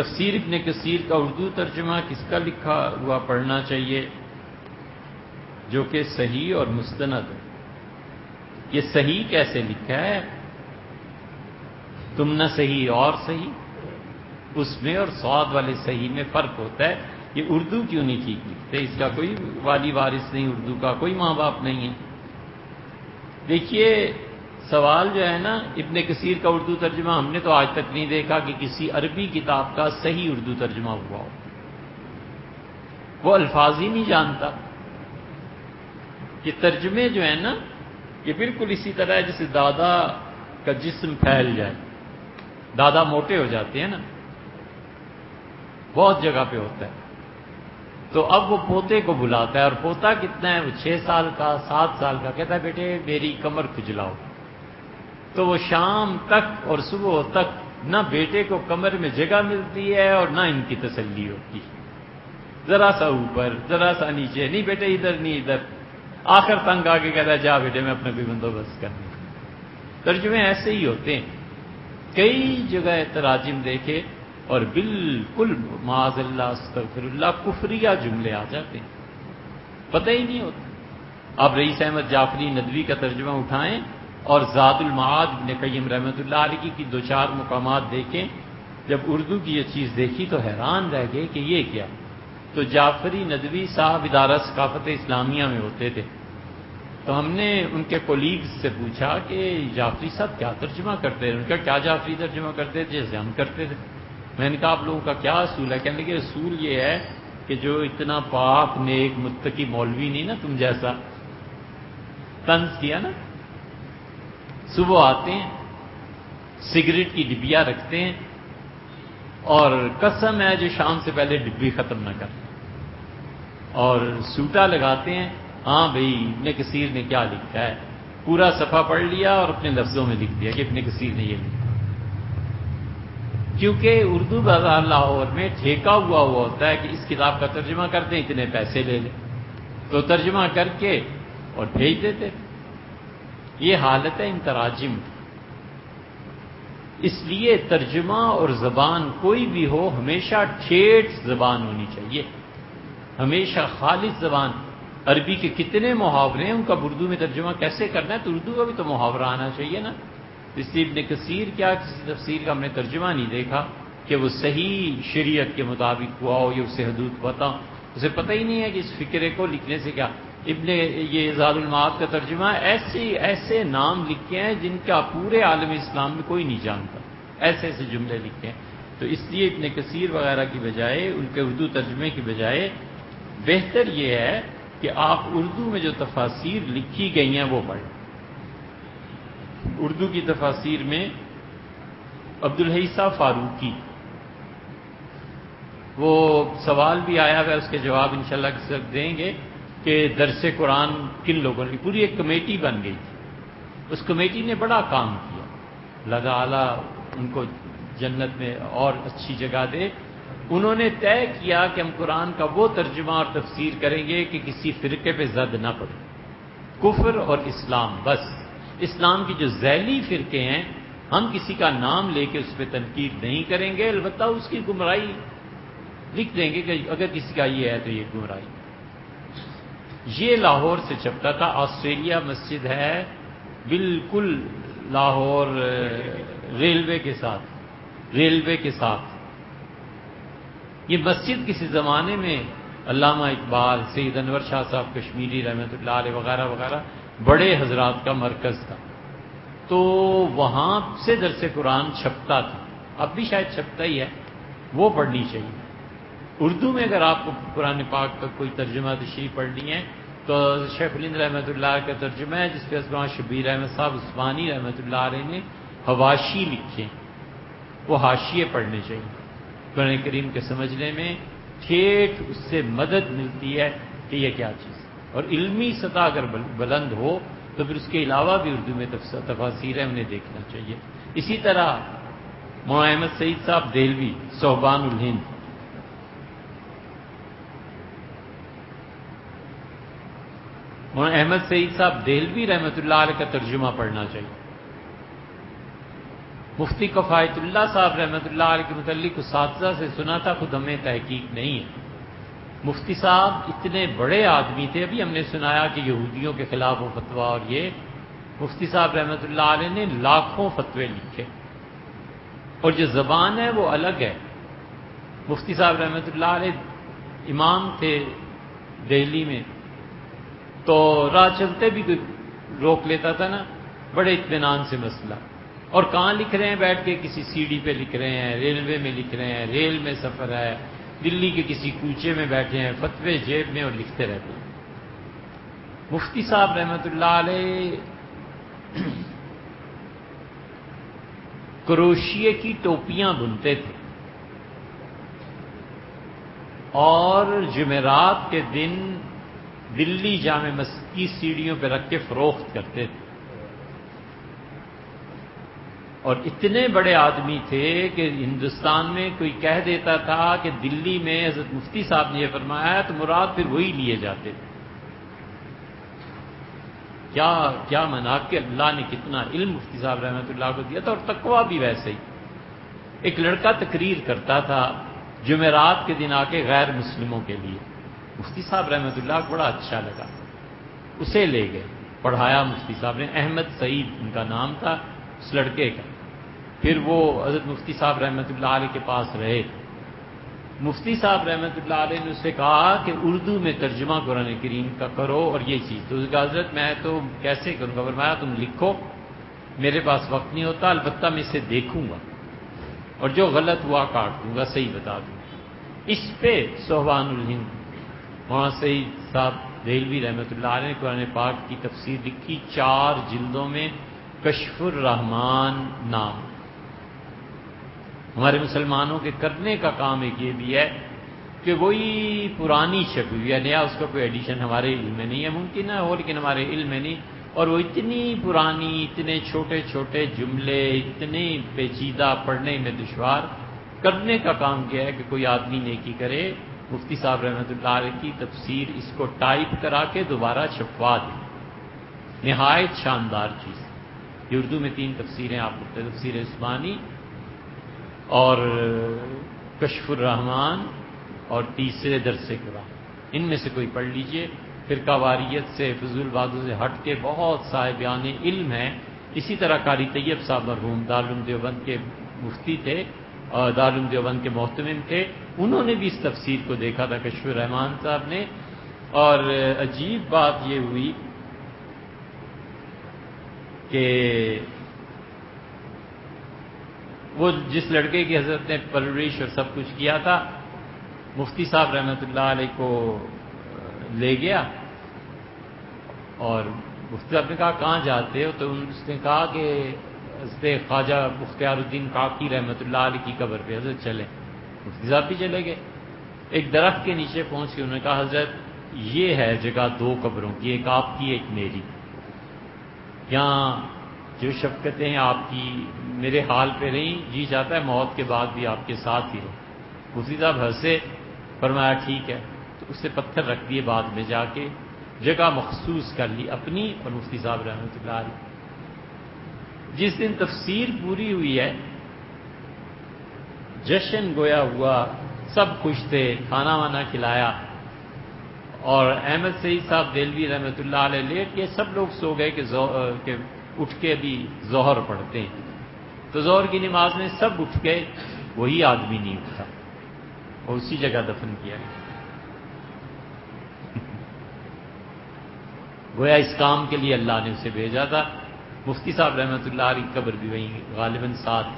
تفسیر ابن کثیر کا اردو ترجمہ کس کا لکھا ہوا پڑھنا چاہیے جو کہ صحیح اور مستند ہے؟ یہ صحیح کیسے لکھا ہے؟ تم نہ صحیح اور صحیح، اس میں اور سواد والے صحیح میں فرق ہوتا ہے. یہ اردو کیوں نہیں ٹھیک لکھتے؟ اس کا کوئی والی وارث نہیں، اردو کا کوئی ماں باپ نہیں ہے. دیکھیے سوال جو ہے نا، ابن کثیر کا اردو ترجمہ ہم نے تو آج تک نہیں دیکھا کہ کسی عربی کتاب کا صحیح اردو ترجمہ ہوا ہو. وہ الفاظ ہی نہیں جانتا. یہ ترجمے جو ہیں نا، یہ بالکل اسی طرح ہے جیسے دادا کا جسم پھیل جائے. دادا موٹے ہو جاتے ہیں نا، بہت جگہ پہ ہوتا ہے. تو اب وہ پوتے کو بلاتا ہے، اور پوتا کتنا ہے؟ وہ 6 سال کا 7 سال کا. کہتا ہے بیٹے میری کمر کھجلاؤ. تو وہ شام تک اور صبح تک نہ بیٹے کو کمر میں جگہ ملتی ہے اور نہ ان کی تسلی ہوتی. ذرا سا اوپر ذرا سا نیچے، نہیں بیٹے ادھر نہیں ادھر. آخر تنگ آ کے کہتا ہے جا بیٹے میں اپنا کوئی بندوبست کرنے. ترجمے ایسے ہی ہوتے ہیں. کئی جگہ تراجم دیکھے اور بالکل معاذ اللہ استغفر اللہ کفریہ جملے آ جاتے ہیں، پتہ ہی نہیں ہوتا. آپ رئیس احمد جعفری ندوی کا ترجمہ اٹھائیں اور زاد المعاد ابن قیم رحمۃ اللہ علیہ کی 2-4 مقامات دیکھیں. جب اردو کی یہ چیز دیکھی تو حیران رہ گئے کہ یہ کیا. تو جعفری ندوی صاحب ادارہ ثقافت اسلامیہ میں ہوتے تھے. تو ہم نے ان کے کولیگز سے پوچھا کہ جعفری صاحب کیا ترجمہ کرتے ہیں؟ ان کا کیا جعفری ترجمہ کرتے تھے جیسے ہم کرتے تھے. میں نے کہا آپ لوگوں کا کیا اصول ہے؟ کہنے لگے اصول یہ ہے کہ جو اتنا پاک نیک متقی مولوی نہیں نا تم جیسا، طنز کیا نا، صبح آتے ہیں سگریٹ کی ڈبیا رکھتے ہیں اور قسم ہے جو شام سے پہلے ڈبی ختم نہ کرتے، اور سوٹا لگاتے ہیں. ہاں بھائی ابن کثیر نے کیا لکھا ہے، پورا صفحہ پڑھ لیا اور اپنے لفظوں میں لکھ دیا کہ ابن کثیر نے یہ لکھا. کیونکہ اردو بازار لاہور میں ٹھیکہ ہوا ہوتا ہے کہ اس کتاب کا ترجمہ کر دیں اتنے پیسے لے لیں، تو ترجمہ کر کے اور بھیج دیتے. یہ حالت ہے ان تراجم. اس لیے ترجمہ اور زبان کوئی بھی ہو ہمیشہ ٹھیٹھ زبان ہونی چاہیے، ہمیشہ خالص زبان. عربی کے کتنے محاورے ہیں، ان کا اردو میں ترجمہ کیسے کرنا ہے؟ تو اردو کا بھی تو محاورہ آنا چاہیے نا. اس لیے ابن کثیر کیا کسی تفسیر کا ہم نے ترجمہ نہیں دیکھا کہ وہ صحیح شریعت کے مطابق ہوا ہو یا اسے حدود پتہ. اسے پتہ ہی نہیں ہے کہ اس فکرے کو لکھنے سے کیا. یہ زاد المعاد کا ترجمہ ایسے نام لکھے ہیں جن کا پورے عالم اسلام میں کوئی نہیں جانتا، ایسے ایسے جملے لکھے ہیں. تو اس لیے ابن کثیر وغیرہ کی بجائے، ان کے اردو ترجمے کی بجائے بہتر یہ ہے کہ آپ اردو میں جو تفاسیر لکھی گئی ہیں وہ پڑھیں. اردو کی تفاسیر میں عبدالحی صاحب فاروقی، وہ سوال بھی آیا ہے، اس کے جواب انشاءاللہ کسی وقت دیں گے کہ درس قرآن کن لوگوں نے، پوری ایک کمیٹی بن گئی تھی. اس کمیٹی نے بڑا کام کیا، اللہ تعالیٰ ان کو جنت میں اور اچھی جگہ دے. انہوں نے طے کیا کہ ہم قرآن کا وہ ترجمہ اور تفسیر کریں گے کہ کسی فرقے پہ زد نہ پڑے. کفر اور اسلام، بس اسلام کی جو ذیلی فرقے ہیں ہم کسی کا نام لے کے اس پہ تنقید نہیں کریں گے، البتہ اس کی گمراہی لکھ دیں گے کہ اگر کسی کا یہ ہے تو یہ گمراہی. یہ لاہور سے چھپتا تھا. آسٹریلیا مسجد ہے بالکل لاہور ریلوے کے ساتھ. یہ مسجد کسی زمانے میں علامہ اقبال، سید انور شاہ صاحب کشمیری رحمۃ اللہ علیہ وغیرہ وغیرہ بڑے حضرات کا مرکز تھا. تو وہاں سے درس قرآن چھپتا تھا، اب بھی شاید چھپتا ہی ہے. وہ پڑھنی چاہیے. اردو میں اگر آپ کو قرآن پاک کا کوئی ترجمہ تشریح پڑھنی ہے تو شیخ الہند رحمۃ اللہ کا ترجمہ ہے جس پہ اسماء شبیر احمد صاحب عثمانی رحمۃ اللہ علیہ نے حواشی لکھے، وہ حاشیے پڑھنے چاہیے. قرآن کریم کے سمجھنے میں ٹھیک اس سے مدد ملتی ہے کہ یہ کیا چیز ہے. اور علمی سطح اگر بلند ہو تو پھر اس کے علاوہ بھی اردو میں تفاسیر ہے، انہیں دیکھنا چاہیے. اسی طرح مولانا احمد سعید صاحب دہلوی صوبان الہند، مولانا احمد سعید صاحب دہلوی رحمۃ اللہ علیہ کا ترجمہ پڑھنا چاہیے. مفتی کفایت اللہ صاحب رحمۃ اللہ علیہ کے متعلق اساتذہ سے سنا تھا، خود ہمیں تحقیق نہیں ہے۔ مفتی صاحب اتنے بڑے آدمی تھے، ابھی ہم نے سنایا کہ یہودیوں کے خلاف وہ فتویٰ، اور یہ مفتی صاحب رحمۃ اللہ علیہ نے لاکھوں فتوے لکھے، اور جو زبان ہے وہ الگ ہے۔ مفتی صاحب رحمۃ اللہ علیہ امام تھے دہلی میں، تو راہ چلتے بھی کوئی روک لیتا تھا نا، بڑے اطمینان سے مسئلہ، اور کہاں لکھ رہے ہیں بیٹھ کے؟ کسی سیڑھی پہ لکھ رہے ہیں، ریلوے میں لکھ رہے ہیں، ریل میں سفر ہے، دلی کے کسی کوچے میں بیٹھے ہیں، فتوے جیب میں اور لکھتے رہتے ہیں۔ مفتی صاحب رحمۃ اللہ علیہ کروشیے کی ٹوپیاں بنتے تھے، اور جمعرات کے دن دلی جامع مسجد کی سیڑھیوں پہ رکھ کے فروخت کرتے تھے، اور اتنے بڑے آدمی تھے کہ ہندوستان میں کوئی کہہ دیتا تھا کہ دلی میں حضرت مفتی صاحب نے یہ فرمایا ہے تو مراد پھر وہی لیے جاتے تھے۔ کیا مناقب کہ اللہ نے کتنا علم مفتی صاحب رحمۃ اللہ کو دیا تھا، اور تقویٰ بھی ویسے ہی۔ ایک لڑکا تقریر کرتا تھا جمعرات کے دن آ کے غیر مسلموں کے لیے، مفتی صاحب رحمۃ اللہ کو بڑا اچھا لگا، اسے لے گئے، پڑھایا مفتی صاحب نے، احمد سعید ان کا نام تھا اس لڑکے کا۔ پھر وہ حضرت مفتی صاحب رحمۃ اللہ علیہ کے پاس رہے۔ مفتی صاحب رحمۃ اللہ علیہ نے اسے کہا کہ اردو میں ترجمہ قرآن کریم کا کرو اور یہ چیز، تو اس کا حضرت میں تو کیسے کروں گا؟ فرمایا تم لکھو، میرے پاس وقت نہیں ہوتا، البتہ میں اسے دیکھوں گا اور جو غلط ہوا کاٹ دوں گا، صحیح بتا دوں گا۔ اس پہ سبحان الہند مولانا سعید صاحب دہلوی رحمۃ اللہ علیہ نے قرآن پاک کی تفسیر لکھی 4 جلدوں میں، کشف الرحمان نام۔ ہمارے مسلمانوں کے کرنے کا کام ایک یہ بھی ہے کہ وہی پرانی چھپی ہوئی ہے، نیا اس کا کوئی ایڈیشن ہمارے علم میں نہیں ہے، ممکن ہے ہو لیکن ہمارے علم میں نہیں، اور وہ اتنی پرانی، اتنے چھوٹے چھوٹے جملے، اتنے پیچیدہ، پڑھنے میں دشوار۔ کرنے کا کام کیا ہے کہ کوئی آدمی نیکی کرے، مفتی صاحب رحمۃ اللہ علیہ کی تفسیر اس کو ٹائپ کرا کے دوبارہ چھپوا دے، نہایت شاندار چیز۔ یہ اردو میں 3 تفسیریں آپ پڑھتے، تفسیر عثمانی اور کشف الرحمان اور تیسرے درس قرآن، ان میں سے کوئی پڑھ لیجئے۔ فرقہ واریت سے، فضول بازوں سے ہٹ کے بہت صاحبان علم ہیں۔ اسی طرح قاری طیب صاحب مرحوم دارالعلوم دیوبند کے مفتی تھے اور دارالعلوم دیوبند کے محتمم تھے، انہوں نے بھی اس تفسیر کو دیکھا تھا کشف الرحمان صاحب نے، اور عجیب بات یہ ہوئی کہ وہ جس لڑکے کی حضرت نے پرورش اور سب کچھ کیا تھا، مفتی صاحب رحمۃ اللہ علیہ کو لے گیا، اور مفتی صاحب نے کہا کہاں جاتے ہو؟ تو اس نے کہا کہ حضرت خواجہ مختار الدین کاکی رحمۃ اللہ علیہ کی قبر پہ حضرت چلیں۔ مفتی صاحب بھی چلے گئے، ایک درخت کے نیچے پہنچ کے انہوں نے کہا حضرت یہ ہے جگہ 2 قبروں کی، ایک آپ کی ایک میری، یہاں جو شفقتیں آپ کی میرے حال پہ رہیں، جی چاہتا ہے موت کے بعد بھی آپ کے ساتھ ہی رہو۔ مفتی صاحب ہنسے، فرمایا ٹھیک ہے، تو اس سے پتھر رکھ دیے، بعد میں جا کے جگہ مخصوص کر لی اپنی اور مفتی صاحب رحمۃ اللہ علیہ۔ جس دن تفسیر پوری ہوئی ہے، جشن گویا ہوا، سب خوش تھے، کھانا وانا کھلایا، اور احمد سعید صاحب دہلوی رحمۃ اللہ علیہ لیٹ کے سب لوگ سو گئے کہ اٹھ کے بھی ظہر پڑھتے ہیں، تو ظہر کی نماز میں سب اٹھ گئے، وہی آدمی نہیں اٹھا اور اسی جگہ دفن کیا گیا۔ گویا اس کام کے لیے اللہ نے اسے بھیجا تھا۔ مفتی صاحب رحمۃ اللہ علیہ کی قبر بھی وہیں غالباً ساتھ